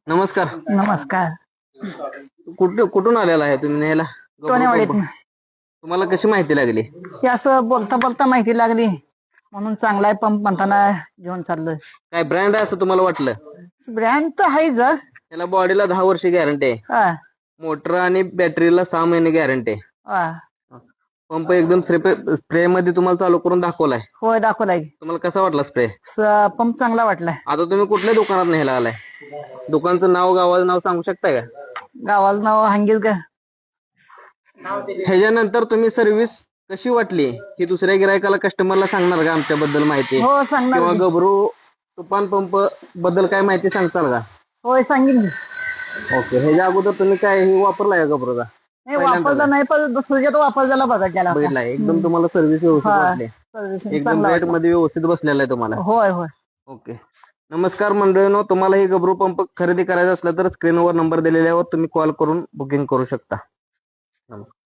नमस्कार. नमस्कार. कुठून आलेला आहे तुम्ही न्यायला गबरू टोनेवाडीत पंप? तुम्हाला कशी माहिती लागली? हे असं बोलता बोलता माहिती लागली म्हणून चांगला आहे पंप म्हणताना घेऊन चाललोय. काय ब्रँड आहे असं तुम्हाला वाटलं? ब्रँड तर आहेच. त्याला बॉडीला 10 वर्ष गॅरंटी आहे. हा, मोटर आणि बॅटरीला 6 महिने गॅरंटी आहे. हा. पंप एकदम स्प्रे मध्ये तुम्हाला चालू करून दाखवलाय. होय, दाखवलाय. तुम्हाला कसा वाटला स्प्रे? पंप चांगला वाटलाय. आता तुम्ही कुठल्या दुकानात न्यायला आलाय? दुकानचं नाव, गावाचं नाव सांगू शकताय का? गावाला नाव हंगील का. ह्याच्यानंतर तुम्ही सर्व्हिस कशी वाटली ही दुसऱ्या गिरायकाला, कस्टमरला सांगणार का आमच्याबद्दल माहिती? हो, सांगणार किंवा की. गबरू तुफान पंप बद्दल काय माहिती सांगताल का? होय, सांगेन की. ओके. ह्याच्या अगोदर तुम्ही काय हे वापरलाय का गबरूचा? नाही वापरला नाही, पण दुसऱ्याच्यात वापरलेला बघा त्याला. बघितलाय. एकदम तुम्हाला सर्व्हिस व्यवस्थित वाटली? एकदम चांगला रेट वाटला. मध्ये व्यवस्थित बसलेला आहे तुम्हाला? होय, होय. ओके. नमस्कार मंडळींनो, तुम्हाला ही गबरू पंप खरेदी करायचा असला तर स्क्रीनवर नंबर दिलेल्यावर तुम्ही कॉल करून बुकिंग करू शकता. नमस्कार.